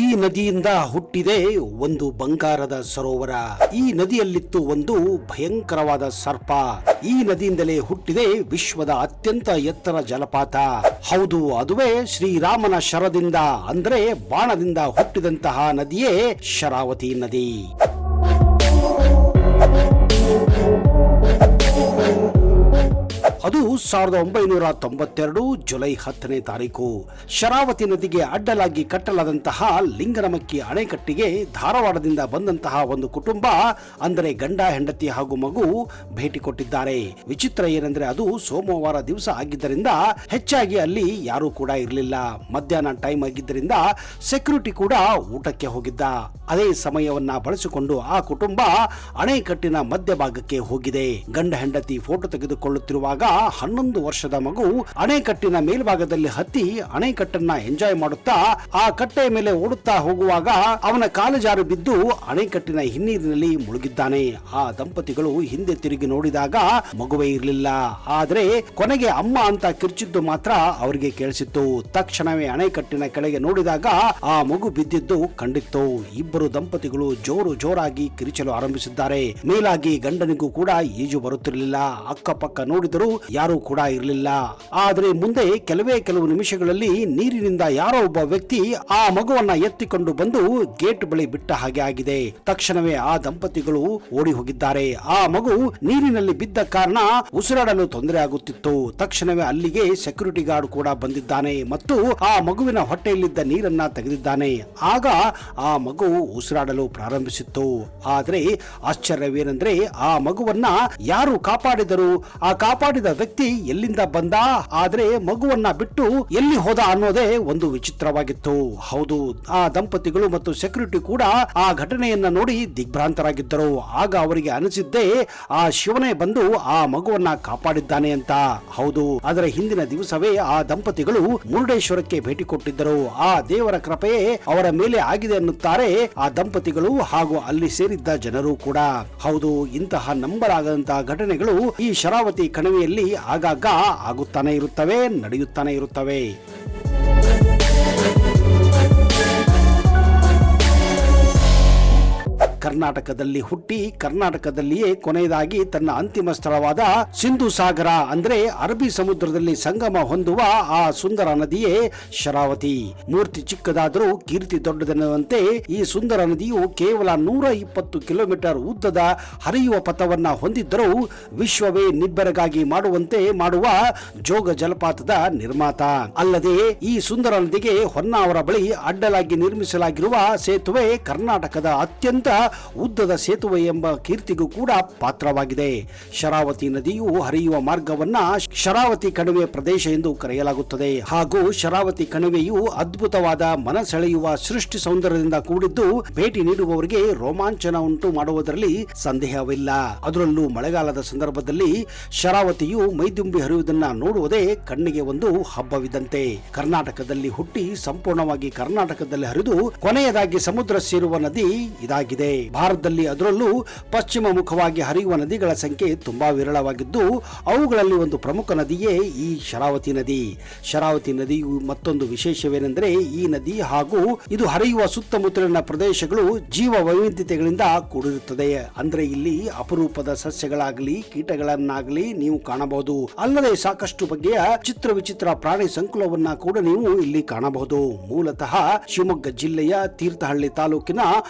ಈ ನದಿಯಿಂದ ಹುಟ್ಟಿದೆ ಒಂದು ಬಂಗಾರದ ಸರೋವರ. ಈ ನದಿಯಲ್ಲಿತ್ತು ಒಂದು ಭಯಂಕರವಾದ ಸರ್ಪ. ಈ ನದಿಯಿಂದಲೇ ಹುಟ್ಟಿದೆ ವಿಶ್ವದ ಅತ್ಯಂತ ಎತ್ತರ ಜಲಪಾತ. ಹೌದು, ಅದುವೇ ಶ್ರೀರಾಮನ ಶರದಿಂದ ಅಂದ್ರೆ ಬಾಣದಿಂದ ಹುಟ್ಟಿದಂತಹ ನದಿಯೇ ಶರಾವತಿ ನದಿ. ಅದು 1992 ಜುಲೈ 10ನೇ ತಾರೀಕು ಶರಾವತಿ ನದಿಗೆ ಅಡ್ಡಲಾಗಿ ಕಟ್ಟಲಾದಂತಹ ಲಿಂಗನಮಕ್ಕಿ ಅಣೆಕಟ್ಟಿಗೆ ಧಾರವಾಡದಿಂದ ಬಂದಂತಹ ಒಂದು ಕುಟುಂಬ, ಅಂದರೆ ಗಂಡ ಹೆಂಡತಿ ಹಾಗೂ ಮಗು ಭೇಟಿ ಕೊಟ್ಟಿದ್ದಾರೆ. ವಿಚಿತ್ರ ಏನೆಂದ್ರೆ ಅದು ಸೋಮವಾರ ದಿವಸ ಆಗಿದ್ದರಿಂದ ಹೆಚ್ಚಾಗಿ ಅಲ್ಲಿ ಯಾರೂ ಕೂಡ ಇರಲಿಲ್ಲ. ಮಧ್ಯಾಹ್ನ ಟೈಮ್ ಆಗಿದ್ದರಿಂದ ಸೆಕ್ಯೂರಿಟಿ ಕೂಡ ಊಟಕ್ಕೆ ಹೋಗಿದ್ದ. ಅದೇ ಸಮಯವನ್ನ ಬಳಸಿಕೊಂಡು ಆ ಕುಟುಂಬ ಅಣೆಕಟ್ಟಿನ ಮಧ್ಯಭಾಗಕ್ಕೆ ಹೋಗಿದೆ. ಗಂಡ ಹೆಂಡತಿ ಫೋಟೋ ತೆಗೆದುಕೊಳ್ಳುತ್ತಿರುವಾಗ 11 ವರ್ಷದ ಮಗು ಅಣೆಕಟ್ಟಿನ ಮೇಲ್ಭಾಗದಲ್ಲಿ ಹತ್ತಿ ಅಣೆಕಟ್ಟನ್ನ ಎಂಜಾಯ್ ಮಾಡುತ್ತಾ ಆ ಕಟ್ಟೆಯ ಮೇಲೆ ಓಡುತ್ತಾ ಹೋಗುವಾಗ ಅವನ ಕಾಲು ಜಾರು ಬಿದ್ದು ಅಣೆಕಟ್ಟಿನ ಹಿನ್ನೀರಿನಲ್ಲಿ ಮುಳುಗಿದ್ದಾನೆ. ಆ ದಂಪತಿಗಳು ಹಿಂದೆ ತಿರುಗಿ ನೋಡಿದಾಗ ಮಗುವೇ ಇರಲಿಲ್ಲ. ಆದ್ರೆ ಕೊನೆಗೆ ಅಮ್ಮ ಅಂತ ಕಿರ್ಚಿದ್ದು ಮಾತ್ರ ಅವರಿಗೆ ಕೇಳಿಸಿತ್ತು. ತಕ್ಷಣವೇ ಅಣೆಕಟ್ಟಿನ ಕೆಳಗೆ ನೋಡಿದಾಗ ಆ ಮಗು ಬಿದ್ದಿದ್ದು ಕಂಡಿತ್ತು. ಇಬ್ಬರು ದಂಪತಿಗಳು ಜೋರಾಗಿ ಕಿರಿಚಲು ಆರಂಭಿಸಿದ್ದಾರೆ. ಮೇಲಾಗಿ ಗಂಡನಿಗೂ ಕೂಡ ಈಜು ಬರುತ್ತಿರಲಿಲ್ಲ. ಅಕ್ಕಪಕ್ಕ ನೋಡಿದರೂ ಯಾರೂ ಕೂಡ ಇರಲಿಲ್ಲ. ಆದರೆ ಮುಂದೆ ಕೆಲವು ನಿಮಿಷಗಳಲ್ಲಿ ನೀರಿನಿಂದ ಯಾರೋ ಒಬ್ಬ ವ್ಯಕ್ತಿ ಆ ಮಗುವನ್ನ ಎತ್ತಿಕೊಂಡು ಬಂದು ಗೇಟ್ ಬಳಿ ಬಿಟ್ಟ ಹಾಗೆ ಆಗಿದೆ. ತಕ್ಷಣವೇ ಆ ದಂಪತಿಗಳು ಓಡಿ ಹೋಗಿದ್ದಾರೆ. ಆ ಮಗು ನೀರಿನಲ್ಲಿ ಬಿದ್ದ ಕಾರಣ ಉಸಿರಾಡಲು ತೊಂದರೆ ಆಗುತ್ತಿತ್ತು. ತಕ್ಷಣವೇ ಅಲ್ಲಿಗೆ ಸೆಕ್ಯೂರಿಟಿ ಗಾರ್ಡ್ ಕೂಡ ಬಂದಿದ್ದಾನೆ ಮತ್ತು ಆ ಮಗುವಿನ ಹೊಟ್ಟೆಯಲ್ಲಿದ್ದ ನೀರನ್ನ ತೆಗೆದಿದ್ದಾನೆ. ಆಗ ಆ ಮಗು ಉಸಿರಾಡಲು ಪ್ರಾರಂಭಿಸಿತ್ತು. ಆದರೆ ಆಶ್ಚರ್ಯವೇನೆಂದ್ರೆ ಆ ಮಗುವನ್ನ ಯಾರು ಕಾಪಾಡಿದರು, ಆ ಕಾಪಾಡಿದ ವ್ಯಕ್ತಿ ಎಲ್ಲಿಂದ ಬಂದ, ಆದ್ರೆ ಮಗುವನ್ನ ಬಿಟ್ಟು ಎಲ್ಲಿ ಹೋದ ಅನ್ನೋದೇ ಒಂದು ವಿಚಿತ್ರವಾಗಿತ್ತು. ಹೌದು, ಆ ದಂಪತಿಗಳು ಮತ್ತು ಸೆಕ್ಯೂರಿಟಿ ಕೂಡ ಆ ಘಟನೆಯನ್ನ ನೋಡಿ ದಿಗ್ಭ್ರಾಂತರಾಗಿದ್ದರು. ಆಗ ಅವರಿಗೆ ಅನಿಸಿದ್ದೇ ಆ ಶಿವನೇ ಬಂದು ಆ ಮಗುವನ್ನ ಕಾಪಾಡಿದ್ದಾನೆ ಅಂತ. ಹೌದು, ಅದರ ಹಿಂದಿನ ದಿವಸವೇ ಆ ದಂಪತಿಗಳು ಮುರುಡೇಶ್ವರಕ್ಕೆ ಭೇಟಿ ಕೊಟ್ಟಿದ್ದರು. ಆ ದೇವರ ಕೃಪೆಯೇ ಅವರ ಮೇಲೆ ಆಗಿದೆ ಅನ್ನುತ್ತಾರೆ ಆ ದಂಪತಿಗಳು ಹಾಗೂ ಅಲ್ಲಿ ಸೇರಿದ್ದ ಜನರು ಕೂಡ. ಹೌದು, ಇಂತಹ ನಂಬಲಾಗದಂತಹ ಘಟನೆಗಳು ಈ ಶರಾವತಿ ಕಣಿವೆಯಲ್ಲಿ ಆಗಾಗ ಆಗುತ್ತಾನೆ ಇರುತ್ತವೆ, ನಡೆಯುತ್ತಾನೆ ಇರುತ್ತವೆ. ಕರ್ನಾಟಕದಲ್ಲಿ ಹುಟ್ಟಿ ಕರ್ನಾಟಕದಲ್ಲಿಯೇ ಕೊನೆಯದಾಗಿ ತನ್ನ ಅಂತಿಮ ಸ್ಥಳವಾದ ಸಿಂಧು ಸಾಗರ ಅಂದ್ರೆ ಅರಬ್ಬಿ ಸಮುದ್ರದಲ್ಲಿ ಸಂಗಮ ಹೊಂದುವ ಆ ಸುಂದರ ನದಿಯೇ ಶರಾವತಿ. ಮೂರ್ತಿ ಚಿಕ್ಕದಾದರೂ ಕೀರ್ತಿ ದೊಡ್ಡದೆನ್ನುವಂತೆ ಈ ಸುಂದರ ನದಿಯು ಕೇವಲ 120 ಕಿಲೋಮೀಟರ್ ಉದ್ದದ ಹರಿಯುವ ಪಥವನ್ನ ಹೊಂದಿದ್ದರೂ ವಿಶ್ವವೇ ನಿಬ್ಬೆರಗಾಗಿ ಮಾಡುವ ಜೋಗ ಜಲಪಾತದ ನಿರ್ಮಾತ. ಅಲ್ಲದೆ ಈ ಸುಂದರ ನದಿಗೆ ಹೊನ್ನಾವರ ಬಳಿ ಅಡ್ಡಲಾಗಿ ನಿರ್ಮಿಸಲಾಗಿರುವ ಸೇತುವೆ ಕರ್ನಾಟಕದ ಅತ್ಯಂತ ಉದ್ದದ ಸೇತುವೆ ಎಂಬ ಕೀರ್ತಿಗೂ ಕೂಡ ಪಾತ್ರವಾಗಿದೆ. ಶರಾವತಿ ನದಿಯು ಹರಿಯುವ ಮಾರ್ಗವನ್ನ ಶರಾವತಿ ಕಣಿವೆ ಪ್ರದೇಶ ಎಂದು ಕರೆಯಲಾಗುತ್ತದೆ. ಹಾಗೂ ಶರಾವತಿ ಕಣಿವೆಯು ಅದ್ಭುತವಾದ ಮನಸೆಳೆಯುವ ಸೃಷ್ಟಿ ಸೌಂದರ್ಯದಿಂದ ಕೂಡಿದ್ದು ಭೇಟಿ ನೀಡುವವರಿಗೆ ರೋಮಾಂಚನ ಉಂಟು ಮಾಡುವುದರಲ್ಲಿ ಸಂದೇಹವಿಲ್ಲ. ಅದರಲ್ಲೂ ಮಳೆಗಾಲದ ಸಂದರ್ಭದಲ್ಲಿ ಶರಾವತಿಯು ಮೈದುಂಬಿ ಹರಿಯುವುದನ್ನ ನೋಡುವುದೇ ಕಣ್ಣಿಗೆ ಒಂದು ಹಬ್ಬವಿದ್ದಂತೆ. ಕರ್ನಾಟಕದಲ್ಲಿ ಹುಟ್ಟಿ ಸಂಪೂರ್ಣವಾಗಿ ಕರ್ನಾಟಕದಲ್ಲಿ ಹರಿದು ಕೊನೆಯದಾಗಿ ಸಮುದ್ರ ಸೇರುವ ನದಿ ಇದಾಗಿದೆ. ಭಾರತದಲ್ಲಿ ಅದರಲ್ಲೂ ಪಶ್ಚಿಮ ಮುಖವಾಗಿ ಹರಿಯುವ ನದಿಗಳ ಸಂಖ್ಯೆ ತುಂಬಾ ವಿರಳವಾಗಿದ್ದು ಅವುಗಳಲ್ಲಿ ಒಂದು ಪ್ರಮುಖ ನದಿಯೇ ಈ ಶರಾವತಿ ನದಿ. ಶರಾವತಿ ನದಿಯು ಮತ್ತೊಂದು ವಿಶೇಷವೇನೆಂದರೆ ಈ ನದಿ ಹಾಗೂ ಇದು ಹರಿಯುವ ಸುತ್ತಮುತ್ತಲಿನ ಪ್ರದೇಶಗಳು ಜೀವ ವೈವಿಧ್ಯತೆಗಳಿಂದ ಕೂಡಿರುತ್ತದೆ. ಅಂದ್ರೆ ಇಲ್ಲಿ ಅಪರೂಪದ ಸಸ್ಯಗಳಾಗಲಿ ಕೀಟಗಳನ್ನಾಗಲಿ ನೀವು ಕಾಣಬಹುದು. ಅಲ್ಲದೆ ಸಾಕಷ್ಟು ಬಗೆಯ ಚಿತ್ರ ವಿಚಿತ್ರ ಪ್ರಾಣಿ ಸಂಕುಲವನ್ನ ಕೂಡ ನೀವು ಇಲ್ಲಿ ಕಾಣಬಹುದು. ಮೂಲತಃ ಶಿವಮೊಗ್ಗ ಜಿಲ್ಲೆಯ ತೀರ್ಥಹಳ್ಳಿ ತಾಲೂಕಿನ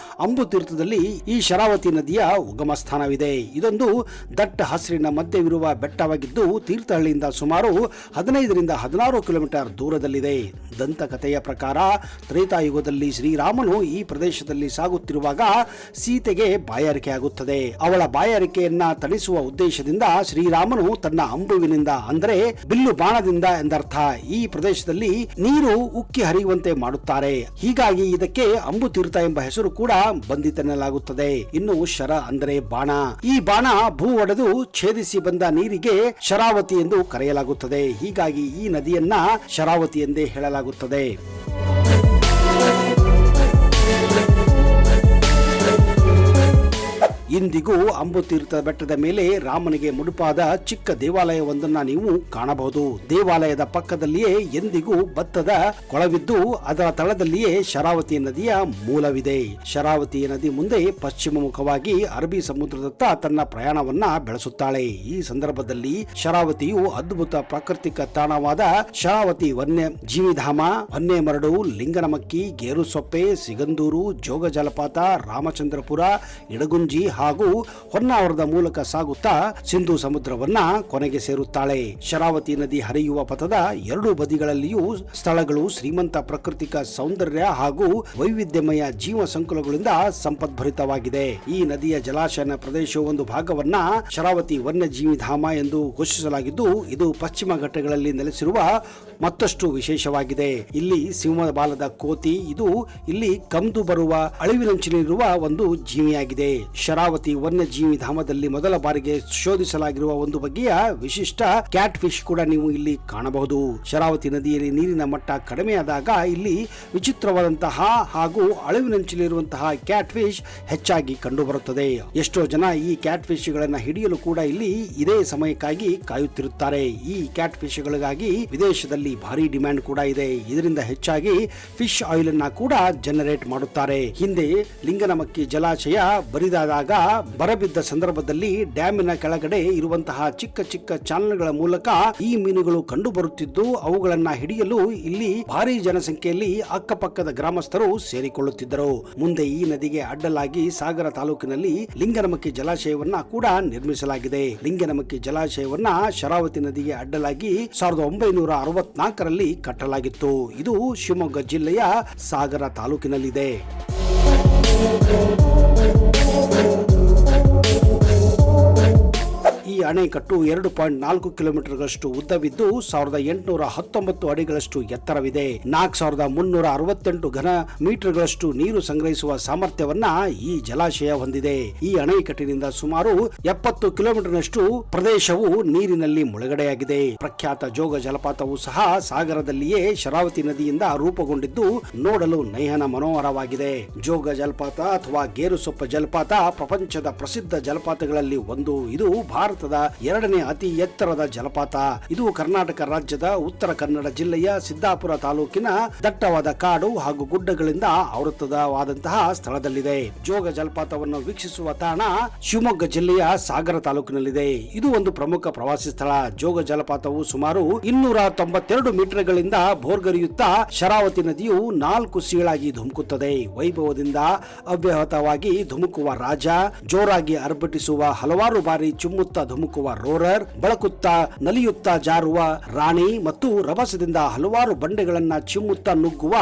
ಅಂಬುತೀರ್ಥದಲ್ಲಿ ಈ ಶರಾವತಿ ನದಿಯ ಉಗಮ ಸ್ಥಾನವಿದೆ. ಇದೊಂದು ದಟ್ಟ ಹಸಿರಿನ ಮಧ್ಯವಿರುವ ಬೆಟ್ಟವಾಗಿದ್ದು ತೀರ್ಥಹಳ್ಳಿಯಿಂದ ಸುಮಾರು 15ರಿಂದ 16 ಕಿಲೋಮೀಟರ್ ದೂರದಲ್ಲಿದೆ. ದಂತಕಥೆಯ ಪ್ರಕಾರ ತ್ರೇತಾಯುಗದಲ್ಲಿ ಶ್ರೀರಾಮನು ಈ ಪ್ರದೇಶದಲ್ಲಿ ಸಾಗುತ್ತಿರುವಾಗ ಸೀತೆಗೆ ಬಾಯಾರಿಕೆ ಆಗುತ್ತದೆ. ಅವಳ ಬಾಯಾರಿಕೆಯನ್ನ ತಣಿಸುವ ಉದ್ದೇಶದಿಂದ ಶ್ರೀರಾಮನು ತನ್ನ ಅಂಬುವಿನಿಂದ ಅಂದರೆ ಬಿಲ್ಲು ಬಾಣದಿಂದ ಎಂದರ್ಥ ಈ ಪ್ರದೇಶದಲ್ಲಿ ನೀರು ಉಕ್ಕಿ ಹರಿಯುವಂತೆ ಮಾಡುತ್ತಾರೆ. ಹೀಗಾಗಿ ಇದಕ್ಕೆ ಅಂಬುತೀರ್ಥ ಎಂಬ ಹೆಸರು ಕೂಡ ಬಂದಿತೆನ್ನಲಾಗುತ್ತದೆ. ಇನ್ನು ಶರ ಅಂದರೆ ಬಾಣ. ಈ ಬಾಣ ಭೂ ಒಡೆದು ಛೇದಿಸಿ ಬಂದ ನೀರಿಗೆ ಶರಾವತಿ ಎಂದು ಕರೆಯಲಾಗುತ್ತದೆ. ಹೀಗಾಗಿ ಈ ನದಿಯನ್ನ ಶರಾವತಿ ಎಂದೇ ಹೇಳಲಾಗುತ್ತದೆ. ಇಂದಿಗೂ ಅಂಬುತೀರ್ಥ ಬೆಟ್ಟದ ಮೇಲೆ ರಾಮನಿಗೆ ಮುಡುಪಾದ ಚಿಕ್ಕ ದೇವಾಲಯವೊಂದನ್ನ ನೀವು ಕಾಣಬಹುದು. ದೇವಾಲಯದ ಪಕ್ಕದಲ್ಲಿಯೇ ಎಂದಿಗೂ ಭತ್ತದ ಕೊಳವಿದ್ದು ಅದರ ತಳದಲ್ಲಿಯೇ ಶರಾವತಿ ನದಿಯ ಮೂಲವಿದೆ. ಶರಾವತಿ ನದಿ ಮುಂದೆ ಪಶ್ಚಿಮ ಮುಖವಾಗಿ ಅರಬ್ಬಿ ಸಮುದ್ರದತ್ತ ತನ್ನ ಪ್ರಯಾಣವನ್ನ ಬೆಳೆಸುತ್ತಾಳೆ. ಈ ಸಂದರ್ಭದಲ್ಲಿ ಶರಾವತಿಯು ಅದ್ಭುತ ಪ್ರಾಕೃತಿಕ ತಾಣವಾದ ಶರಾವತಿ ವನ್ಯ ಜೀವಿಧಾಮ, ಹೊನ್ನೆಮರಡು, ಲಿಂಗನಮಕ್ಕಿ, ಗೇರುಸೊಪ್ಪೆ, ಸಿಗಂದೂರು, ಜೋಗ ಜಲಪಾತ, ರಾಮಚಂದ್ರಪುರ, ಇಡಗುಂಜಿ ಹಾಗೂ ಹೊನ್ನಾವರದ ಮೂಲಕ ಸಾಗುತ್ತಾ ಸಿಂಧೂ ಸಮುದ್ರವನ್ನ ಕೊನೆಗೆ ಸೇರುತ್ತಾಳೆ. ಶರಾವತಿ ನದಿ ಹರಿಯುವ ಪಥದ ಎರಡೂ ಬದಿಗಳಲ್ಲಿಯೂ ಸ್ಥಳಗಳು ಶ್ರೀಮಂತ ಪ್ರಾಕೃತಿಕ ಸೌಂದರ್ಯ ಹಾಗೂ ವೈವಿಧ್ಯಮಯ ಜೀವ ಸಂಕುಲಗಳಿಂದ ಸಂಪದ್ಭರಿತವಾಗಿದೆ. ಈ ನದಿಯ ಜಲಾಶಯನ ಪ್ರದೇಶವು ಒಂದು ಭಾಗವನ್ನ ಶರಾವತಿ ವನ್ಯಜೀವಿಧಾಮ ಎಂದು ಘೋಷಿಸಲಾಗಿದ್ದು, ಇದು ಪಶ್ಚಿಮ ಘಟ್ಟಗಳಲ್ಲಿ ನೆಲೆಸಿರುವ ಮತ್ತಷ್ಟು ವಿಶೇಷವಾಗಿದೆ. ಇಲ್ಲಿ ಸಿಂಹದ ಬಾಲದ ಕೋತಿ, ಇದು ಇಲ್ಲಿ ಕಂದು ಬರುವ ಅಳಿವಿನಂಚಿನಲ್ಲಿರುವ ಒಂದು ಜೀವಿಯಾಗಿದೆ. ಶರಾವತಿ ವನ್ಯಜೀವಿ ಧಾಮದಲ್ಲಿ ಮೊದಲ ಬಾರಿಗೆ ಶೋಧಿಸಲಾಗಿರುವ ಒಂದು ಬಗೆಯ ವಿಶಿಷ್ಟ ಕ್ಯಾಟ್ ಫಿಶ್ ಕೂಡ ನೀವು ಇಲ್ಲಿ ಕಾಣಬಹುದು. ಶರಾವತಿ ನದಿಯಲ್ಲಿ ನೀರಿನ ಮಟ್ಟ ಕಡಿಮೆಯಾದಾಗ ಇಲ್ಲಿ ವಿಚಿತ್ರವಾದಂತಹ ಹಾಗೂ ಅಳಿವಿನಂಚಿನಲ್ಲಿರುವಂತಹ ಕ್ಯಾಟ್ ಫಿಶ್ ಹೆಚ್ಚಾಗಿ ಕಂಡುಬರುತ್ತದೆ. ಎಷ್ಟೋ ಜನ ಈ ಕ್ಯಾಟ್ ಫಿಶ್ ಗಳನ್ನ ಹಿಡಿಯಲು ಕೂಡ ಇಲ್ಲಿ ಇದೇ ಸಮಯಕ್ಕಾಗಿ ಕಾಯುತ್ತಿರುತ್ತಾರೆ. ಈ ಕ್ಯಾಟ್ ಫಿಶ್ ಗಳಿಗಾಗಿ ವಿದೇಶದಲ್ಲಿ ಭಾರಿ ಡಿಮ್ಯಾಂಡ್ ಕೂಡ ಇದೆ. ಇದರಿಂದ ಹೆಚ್ಚಾಗಿ ಫಿಶ್ ಆಯಿಲ್ ಅನ್ನ ಕೂಡ ಜನರೇಟ್ ಮಾಡುತ್ತಾರೆ. ಹಿಂದೆ ಲಿಂಗನಮಕ್ಕಿ ಜಲಾಶಯ ಬರಿದಾದಾಗ ಬರಬಿದ್ದ ಸಂದರ್ಭದಲ್ಲಿ ಡ್ಯಾಮಿನ ಕೆಳಗಡೆ ಇರುವಂತಹ ಚಿಕ್ಕ ಚಿಕ್ಕ ಚಾನಲ್ಗಳ ಮೂಲಕ ಈ ಮೀನುಗಳು ಕಂಡು ಬರುತ್ತಿದ್ದು, ಅವುಗಳನ್ನ ಹಿಡಿಯಲು ಇಲ್ಲಿ ಭಾರಿ ಜನಸಂಖ್ಯೆಯಲ್ಲಿ ಅಕ್ಕಪಕ್ಕದ ಗ್ರಾಮಸ್ಥರು ಸೇರಿಕೊಳ್ಳುತ್ತಿದ್ದರು. ಮುಂದೆ ಈ ನದಿಗೆ ಅಡ್ಡಲಾಗಿ ಸಾಗರ ತಾಲೂಕಿನಲ್ಲಿ ಲಿಂಗನಮಕ್ಕಿ ಜಲಾಶಯವನ್ನ ಕೂಡ ನಿರ್ಮಿಸಲಾಗಿದೆ. ಲಿಂಗನಮಕ್ಕಿ ಜಲಾಶಯವನ್ನ ಶರಾವತಿ ನದಿಗೆ ಅಡ್ಡಲಾಗಿ 1964ರಲ್ಲಿ ಕಟ್ಟಲಾಗಿತ್ತು. ಇದು ಶಿವಮೊಗ್ಗ ಜಿಲ್ಲೆಯ ಸಾಗರ ತಾಲೂಕಿನಲ್ಲಿದೆ. ಈ ಅಣೆಕಟ್ಟು 2.4 ಕಿಲೋಮೀಟರ್ಗಳಷ್ಟು ಉದ್ದವಿದ್ದು 1819 ಅಡಿಗಳಷ್ಟು ಎತ್ತರವಿದೆ. 4368 ಘನ ಮೀಟರ್ಗಳಷ್ಟು ನೀರು ಸಂಗ್ರಹಿಸುವ ಸಾಮರ್ಥ್ಯವನ್ನ ಈ ಜಲಾಶಯ ಹೊಂದಿದೆ. ಈ ಅಣೆಕಟ್ಟಿನಿಂದ ಸುಮಾರು 70 ಕಿಲೋಮೀಟರ್ನಷ್ಟು ಪ್ರದೇಶವು ನೀರಿನಲ್ಲಿ ಮುಳುಗಡೆಯಾಗಿದೆ. ಪ್ರಖ್ಯಾತ ಜೋಗ ಜಲಪಾತವು ಸಹ ಸಾಗರದಲ್ಲಿಯೇ ಶರಾವತಿ ನದಿಯಿಂದ ರೂಪುಗೊಂಡಿದ್ದು ನೋಡಲು ನಯನ ಮನೋಹರವಾಗಿದೆ. ಜೋಗ ಜಲಪಾತ ಅಥವಾ ಗೇರುಸೊಪ್ಪ ಜಲಪಾತ ಪ್ರಪಂಚದ ಪ್ರಸಿದ್ಧ ಜಲಪಾತಗಳಲ್ಲಿ ಒಂದು. ಇದು ಭಾರತದ ಎರಡನೇ ಅತಿ ಎತ್ತರದ ಜಲಪಾತ. ಇದು ಕರ್ನಾಟಕ ರಾಜ್ಯದ ಉತ್ತರ ಕನ್ನಡ ಜಿಲ್ಲೆಯ ಸಿದ್ದಾಪುರ ತಾಲೂಕಿನ ದಟ್ಟವಾದ ಕಾಡು ಹಾಗೂ ಗುಡ್ಡಗಳಿಂದ ಆವೃತವಾದಂತಹ ಸ್ಥಳದಲ್ಲಿದೆ. ಜೋಗ ಜಲಪಾತವನ್ನು ವೀಕ್ಷಿಸುವ ತಾಣ ಶಿವಮೊಗ್ಗ ಜಿಲ್ಲೆಯ ಸಾಗರ ತಾಲೂಕಿನಲ್ಲಿದೆ. ಇದು ಒಂದು ಪ್ರಮುಖ ಪ್ರವಾಸಿ ಸ್ಥಳ. ಜೋಗ ಜಲಪಾತವು ಸುಮಾರು 292 ಮೀಟರ್ಗಳಿಂದ ಭೋರ್ಗರೆಯುತ್ತಾ ಶರಾವತಿ ನದಿಯು 4 ಸೀಳಾಗಿ ಧುಮುಕುತ್ತದೆ. ವೈಭವದಿಂದ ಅವ್ಯಾಹತವಾಗಿ ಧುಮುಕುವ ರಾಜ, ಜೋರಾಗಿ ಅರ್ಭಟಿಸುವ ಹಲವಾರು ಬಾರಿ ಚಿಮ್ಮುತ್ತಾ ಧುಮುಕುವ ರೋರರ್, ಬಳಕುತ್ತಾ ನಲಿಯುತ್ತಾ ಜಾರುವ ರಾಣಿ ಮತ್ತು ರಭಸದಿಂದ ಹಲವಾರು ಬಂಡೆಗಳನ್ನ ಚಿಮ್ಮುತ್ತಾ ನುಗ್ಗುವ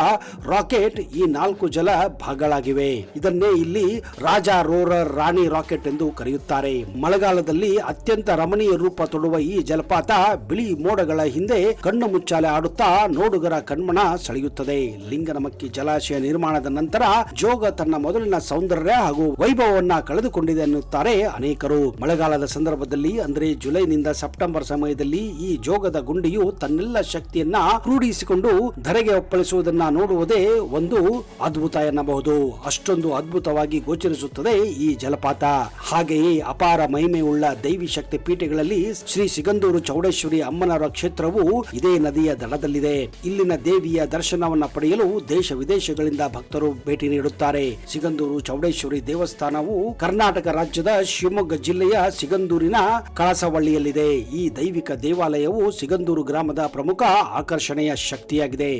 ರಾಕೆಟ್ ಈ 4 ಜಲ ಭಾಗಗಳಾಗಿವೆ. ಇದನ್ನೇ ಇಲ್ಲಿ ರಾಜ, ರೋರರ್, ರಾಣಿ ರಾಕೆಟ್ ಎಂದು ಕರೆಯುತ್ತಾರೆ. ಮಳೆಗಾಲದಲ್ಲಿ ಅತ್ಯಂತ ರಮಣೀಯ ರೂಪ ತೊಡುವ ಈ ಜಲಪಾತ ಬಿಳಿ ಮೋಡಗಳ ಹಿಂದೆ ಕಣ್ಣು ಮುಚ್ಚಾಲೆ ಆಡುತ್ತಾ ನೋಡುಗರ ಕಣ್ಮನ ಸೆಳೆಯುತ್ತದೆ. ಲಿಂಗನಮಕ್ಕಿ ಜಲಾಶಯ ನಿರ್ಮಾಣದ ನಂತರ ಜೋಗ ತನ್ನ ಮೊದಲಿನ ಸೌಂದರ್ಯ ಹಾಗೂ ವೈಭವವನ್ನ ಕಳೆದುಕೊಂಡಿದೆ ಎನ್ನುತ್ತಾರೆ ಅನೇಕರು. ಮಳೆಗಾಲದ ಸಂದರ್ಭದಲ್ಲಿ ಅಂದ್ರೆ ಜುಲೈನಿಂದ ಸೆಪ್ಟೆಂಬರ್ ಸಮಯದಲ್ಲಿ ಈ ಜೋಗದ ಗುಂಡಿಯು ತನ್ನೆಲ್ಲ ಶಕ್ತಿಯನ್ನ ಕ್ರೋಢೀಸಿಕೊಂಡು ಧರೆಗೆ ಒಪ್ಪಳಿಸುವುದನ್ನ ನೋಡುವುದೇ ಒಂದು ಅದ್ಭುತ ಎನ್ನಬಹುದು. ಅಷ್ಟೊಂದು ಅದ್ಭುತವಾಗಿ ಗೋಚರಿಸುತ್ತದೆ ಈ ಜಲಪಾತ. ಹಾಗೆಯೇ ಅಪಾರ ಮಹಿಮೆ ಉಳ್ಳ ದೈವಿ ಶಕ್ತಿ ಪೀಠಗಳಲ್ಲಿ ಶ್ರೀ ಸಿಗಂದೂರು ಚೌಡೇಶ್ವರಿ ಅಮ್ಮನವರ ಕ್ಷೇತ್ರವು ಇದೇ ನದಿಯ ದಡದಲ್ಲಿದೆ. ಇಲ್ಲಿನ ದೇವಿಯ ದರ್ಶನವನ್ನ ಪಡೆಯಲು ದೇಶ ವಿದೇಶಗಳಿಂದ ಭಕ್ತರು ಭೇಟಿ ನೀಡುತ್ತಾರೆ. ಸಿಗಂದೂರು ಚೌಡೇಶ್ವರಿ ದೇವಸ್ಥಾನವು ಕರ್ನಾಟಕ ರಾಜ್ಯದ ಶಿವಮೊಗ್ಗ ಜಿಲ್ಲೆಯ ಸಿಗಂದೂರಿನ ಕಳಸವಳ್ಳಿಯಲ್ಲಿದೆ. ಈ ದೈವಿಕ ದೇವಾಲಯವು ಸಿಗಂದೂರು ಗ್ರಾಮದ ಪ್ರಮುಖ ಆಕರ್ಷಣೆಯ ಶಕ್ತಿಯಾಗಿದೆ.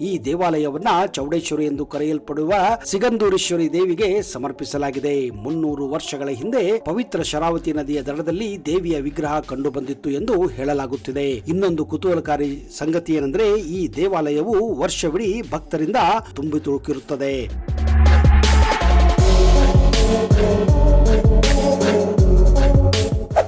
ಈ ದೇವಾಲಯವನ್ನ ಚೌಡೇಶ್ವರಿ ಎಂದು ಕರೆಯಲ್ಪಡುವ ಸಿಗಂದೂರೇಶ್ವರಿ ದೇವಿಗೆ ಸಮರ್ಪಿಸಲಾಗಿದೆ. 300 ವರ್ಷಗಳ ಹಿಂದೆ ಪವಿತ್ರ ಶರಾವತಿ ನದಿಯ ದಡದಲ್ಲಿ ದೇವಿಯ ವಿಗ್ರಹ ಕಂಡು ಬಂದಿತ್ತು ಎಂದು ಹೇಳಲಾಗುತ್ತಿದೆ. ಇನ್ನೊಂದು ಕುತೂಹಲಕಾರಿ ಸಂಗತಿ ಏನೆಂದರೆ ಈ ದೇವಾಲಯವು ವರ್ಷವಿಡೀ ಭಕ್ತರಿಂದ ತುಂಬಿ ತುಳುಕಿರುತ್ತದೆ.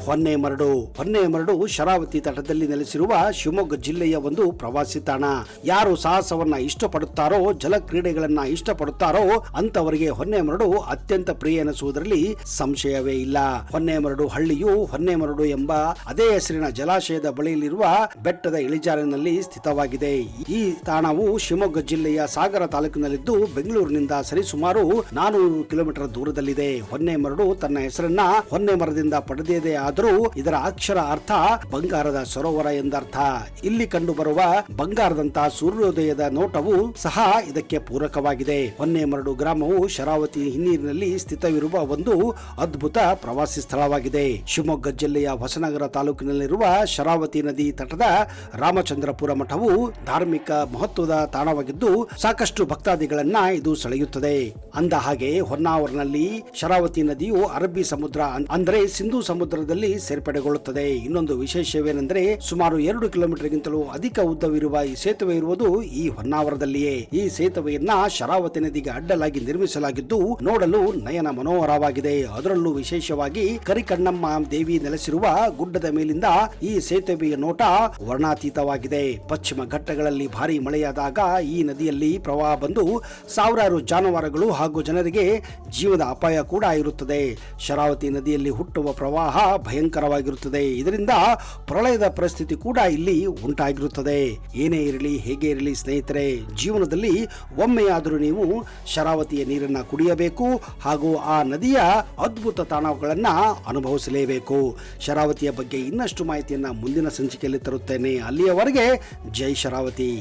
ಹೊನ್ನೆಮರಡು ಶರಾವತಿ ತಟದಲ್ಲಿ ನೆಲೆಸಿರುವ ಶಿವಮೊಗ್ಗ ಜಿಲ್ಲೆಯ ಒಂದು ಪ್ರವಾಸಿ ತಾಣ. ಯಾರು ಸಾಹಸವನ್ನ ಇಷ್ಟಪಡುತ್ತಾರೋ, ಜಲ ಕ್ರೀಡೆಗಳನ್ನ ಇಷ್ಟಪಡುತ್ತಾರೋ ಅಂತವರಿಗೆ ಹೊನ್ನೆಮರಡು ಅತ್ಯಂತ ಪ್ರಿಯ ಎನಿಸುವುದರಲ್ಲಿ ಸಂಶಯವೇ ಇಲ್ಲ. ಹೊನ್ನೆಮರಡು ಹಳ್ಳಿಯು ಹೊನ್ನೆಮರಡು ಎಂಬ ಅದೇ ಹೆಸರಿನ ಜಲಾಶಯದ ಬಳಿಯಲ್ಲಿರುವ ಬೆಟ್ಟದ ಇಳಿಜಾರಿನಲ್ಲಿ ಸ್ಥಿತವಾಗಿದೆ. ಈ ತಾಣವು ಶಿವಮೊಗ್ಗ ಜಿಲ್ಲೆಯ ಸಾಗರ ತಾಲೂಕಿನಲ್ಲಿದ್ದು ಬೆಂಗಳೂರಿನಿಂದ ಸರಿಸುಮಾರು 400 ಕಿಲೋಮೀಟರ್ ದೂರದಲ್ಲಿದೆ. ಹೊನ್ನೆಮರಡು ತನ್ನ ಹೆಸರನ್ನ ಹೊನ್ನೆ ಮರದಿಂದ ಪಡೆದಿದೆ. ಆದರೂ ಇದರ ಅಕ್ಷರ ಅರ್ಥ ಬಂಗಾರದ ಸರೋವರ ಎಂದರ್ಥ. ಇಲ್ಲಿ ಕಂಡು ಬರುವ ಬಂಗಾರದಂತಹ ಸೂರ್ಯೋದಯದ ನೋಟವು ಸಹ ಇದಕ್ಕೆ ಪೂರಕವಾಗಿದೆ. ಹೊನ್ನೆಮರಡು ಗ್ರಾಮವು ಶರಾವತಿ ಹಿನ್ನೀರಿನಲ್ಲಿ ಸ್ಥಿತವಿರುವ ಒಂದು ಅದ್ಭುತ ಪ್ರವಾಸಿ ಸ್ಥಳವಾಗಿದೆ. ಶಿವಮೊಗ್ಗ ಜಿಲ್ಲೆಯ ಹೊಸನಗರ ತಾಲೂಕಿನಲ್ಲಿರುವ ಶರಾವತಿ ನದಿ ತಟದ ರಾಮಚಂದ್ರಪುರ ಮಠವು ಧಾರ್ಮಿಕ ಮಹತ್ವದ ತಾಣವಾಗಿದ್ದು ಸಾಕಷ್ಟು ಭಕ್ತಾದಿಗಳನ್ನ ಇದು ಸೆಳೆಯುತ್ತದೆ. ಅಂದ ಹಾಗೆ ಹೊನ್ನಾವರ್ನಲ್ಲಿ ಶರಾವತಿ ನದಿಯು ಅರಬ್ಬಿ ಸಮುದ್ರ ಅಂದರೆ ಸಿಂಧೂ ಸಮುದ್ರದಲ್ಲಿ ಸೇರ್ಪಡೆಗೊಳ್ಳುತ್ತದೆ. ಇನ್ನೊಂದು ವಿಶೇಷವೇನೆಂದರೆ ಸುಮಾರು 2 ಕಿಲೋಮೀಟರ್ಗಿಂತಲೂ ಅಧಿಕ ಉದ್ದವಿರುವ ಈ ಸೇತುವೆ ಇರುವುದು ಈ ಹೊನ್ನಾವರದಲ್ಲಿಯೇ. ಈ ಸೇತುವೆಯನ್ನ ಶರಾವತಿ ನದಿಗೆ ಅಡ್ಡಲಾಗಿ ನಿರ್ಮಿಸಲಾಗಿದ್ದು ನೋಡಲು ನಯನ ಮನೋಹರವಾಗಿದೆ. ಅದರಲ್ಲೂ ವಿಶೇಷವಾಗಿ ಕರಿಕಣ್ಣಮ್ಮ ದೇವಿ ನೆಲೆಸಿರುವ ಗುಡ್ಡದ ಮೇಲಿಂದ ಈ ಸೇತುವೆಯ ನೋಟ ವರ್ಣಾತೀತವಾಗಿದೆ. ಪಶ್ಚಿಮ ಘಟ್ಟಗಳಲ್ಲಿ ಭಾರಿ ಮಳೆಯಾದಾಗ ಈ ನದಿಯಲ್ಲಿ ಪ್ರವಾಹ ಬಂದು ಸಾವಿರಾರು ಜಾನುವಾರುಗಳು ಹಾಗೂ ಜನರಿಗೆ ಜೀವದ ಅಪಾಯ ಕೂಡ ಇರುತ್ತದೆ. ಶರಾವತಿ ನದಿಯಲ್ಲಿ ಹುಟ್ಟುವ ಪ್ರವಾಹ ಭಯಂಕರವಾಗಿರುತ್ತದೆ. ಇದರಿಂದ ಪ್ರಳಯದ ಪರಿಸ್ಥಿತಿ ಕೂಡ ಇಲ್ಲಿ ಉಂಟಾಗಿರುತ್ತದೆ. ಏನೇ ಇರಲಿ ಹೇಗೆ ಇರಲಿ ಸ್ನೇಹಿತರೆ, ಜೀವನದಲ್ಲಿ ಒಮ್ಮೆಯಾದರೂ ನೀವು ಶರಾವತಿಯ ನೀರನ್ನ ಕುಡಿಯಬೇಕು ಹಾಗೂ ಆ ನದಿಯ ಅದ್ಭುತ ತಾಣಗಳನ್ನ ಅನುಭವಿಸಲೇಬೇಕು. ಶರಾವತಿಯ ಬಗ್ಗೆ ಇನ್ನಷ್ಟು ಮಾಹಿತಿಯನ್ನ ಮುಂದಿನ ಸಂಚಿಕೆಯಲ್ಲಿ ತರುತ್ತೇನೆ. ಅಲ್ಲಿಯವರೆಗೆ ಜೈ ಶರಾವತಿ.